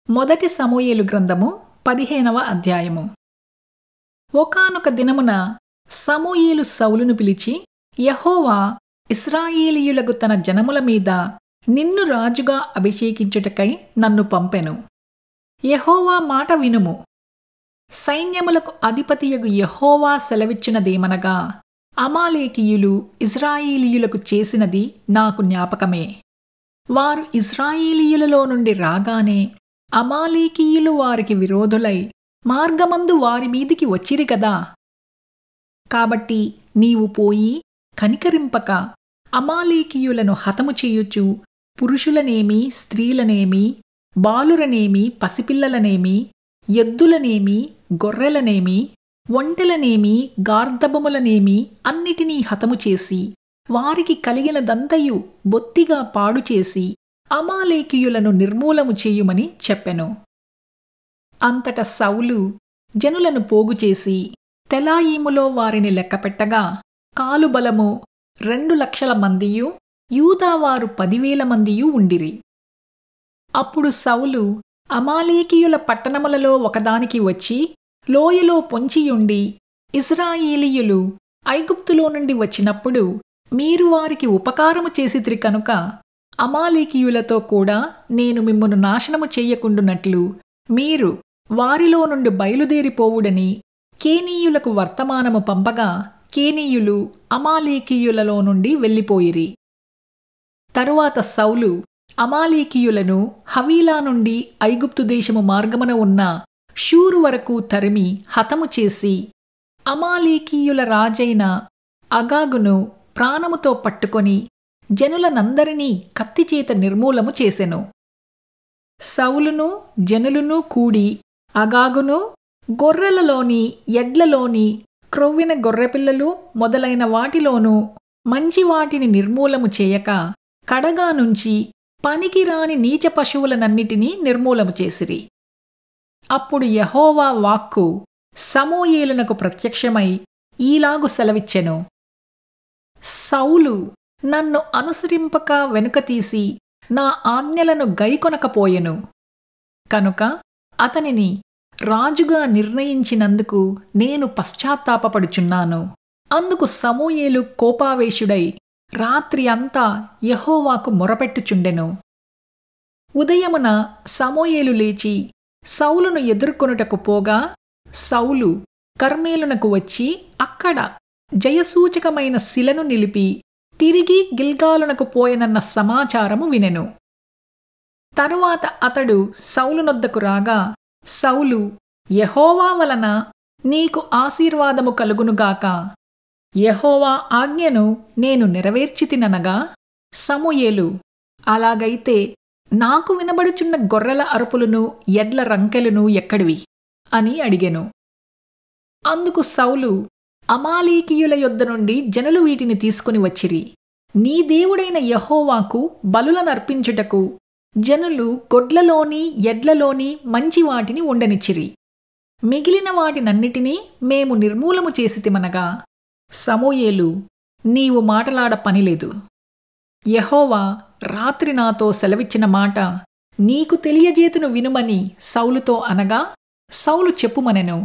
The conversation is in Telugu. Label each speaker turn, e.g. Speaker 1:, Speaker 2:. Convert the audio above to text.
Speaker 1: మొదటి సమూయేలు గ్రంథము 15వ అధ్యాయము. ఒకానొక దినమున సమూయేలు సౌలును పిలిచి, యెహోవా ఇశ్రాయేలీయులకు తన జనముల మీద నిన్ను రాజుగా అభిషేకించుటకై నన్ను పంపెను. యెహోవా మాట వినుము. సైన్యములకు అధిపతియగు యెహోవా సెలవిచ్చినదేమనగా, అమాలేకీయులు ఇశ్రాయేలీయులకు చేసినది నాకు జ్ఞాపకమే. వారు ఇశ్రాయేలీయులలో నుండి రాగానే అమాలేకీయులు వారికి విరోధులై మార్గమందు వారి మీదికి వచ్చిరి గదా. కాబట్టి నీవు పోయి కనికరింపక అమాలేకీయులను హతము చేయుచు పురుషులనేమి, స్త్రీలనేమి, బాలురనేమి, పసిపిల్లలనేమి, ఎద్దులనేమి, గొర్రెలనేమి, ఒంటెలనేమి, గార్ధబములనేమి అన్నిటినీ హతము చేసి వారికి కలిగినదంతయు బొత్తిగా పాడుచేసి అమాలేకీయులను నిర్మూలము చేయుమని చెప్పెను. అంతట సౌలు జనులను పోగుచేసి తెలాయీములో వారిని లెక్కపెట్టగా కాలుబలము 2,00,000 మందియు, యూదావారు 10,000 మందియు ఉండిరి. అప్పుడు సౌలు అమాలేకీయుల పట్టణములలో ఒకదానికి వచ్చి లోయలో పొంచియుండి, ఇశ్రాయేలీయులు ఐగుప్తులో నుండి వచ్చినప్పుడు మీరు వారికి ఉపకారము చేసితిరి కనుక అమాలేకీయులతో కూడా నేను మిమ్మును నాశనము చెయ్యకుండునట్లు మీరు వారిలో నుండి బయలుదేరిపోవుడని కేనీయులకు వర్తమానము పంపగా కేనీయులు అమాలేకీయులలో నుండి వెళ్ళిపోయిరి. తరువాత సౌలు అమాలేకీయులను హవీలా నుండి ఐగుప్తు దేశము మార్గమున ఉన్న షూరు వరకు తరిమి హతము చేసి అమాలేకీయుల రాజైన అగాగును ప్రాణముతో పట్టుకొని జనులనందరినీ కత్తిచేత నిర్మూలము చేసెను. సౌలును జనులును కూడి అగాగును గొర్రెలలోని, ఎడ్లలోని, క్రొవ్విన గొర్రెపిల్లలు మొదలైన వాటిలోనూ మంచి వాటిని నిర్మూలము చేయక కడగా నుంచి పనికిరాని నీచ పశువులనన్నిటినీ నిర్మూలము చేసిరి. అప్పుడు యెహోవా వాక్కు సమూయేలునకు ప్రత్యక్షమై ఈలాగు సెలవిచ్చెను. సౌలు నన్ను అనుసరింపక వెనుకతీసి నా ఆజ్ఞలను గైకొనకపోయెను కనుక అతనిని రాజుగా నిర్ణయించినందుకు నేను పశ్చాత్తాపపడుచున్నాను. అందుకు సమూయేలు కోపావేశుడై రాత్రి అంతా యెహోవాకు మొరపెట్టుచుండెను. ఉదయమున సమూయేలు లేచి సౌలును ఎదుర్కొనుటకు పోగా సౌలు కర్మేలునకు వచ్చి అక్కడ జయసూచకమైన శిలను నిలిపి తిరిగి గిల్గాలునకు పోయెనన్న సమాచారము వినెను. తరువాత అతడు సౌలునొద్దకు రాగా సౌలు, యెహోవా వలన నీకు ఆశీర్వాదము కలుగునుగాక, యెహోవా ఆజ్ఞను నేను నెరవేర్చితిననగా సమూయేలు, అలాగైతే నాకు వినబడుచున్న గొర్రెల అరుపులను, ఎడ్ల రంకెలను ఎక్కడివి అని అడిగెను. అందుకు సౌలు, అమాలేకీయుల యొద్ద నుండి జనులు వీటిని తీసుకుని వచ్చిరి. నీ దేవుడైన యెహోవాకు బలులనర్పించుటకు జనులు గొడ్లలోని, ఎడ్లలోని మంచి వాటిని ఉండనిచ్చిరి. మిగిలిన వాటినన్నిటినీ మేము నిర్మూలము చేసితిమనగా సమూయేలు, నీవు మాటలాడ పనిలేదు. యెహోవా రాత్రి నాతో సెలవిచ్చిన మాట నీకు తెలియజేతును వినుమని సౌలుతో అనగా సౌలు చెప్పుమనెను.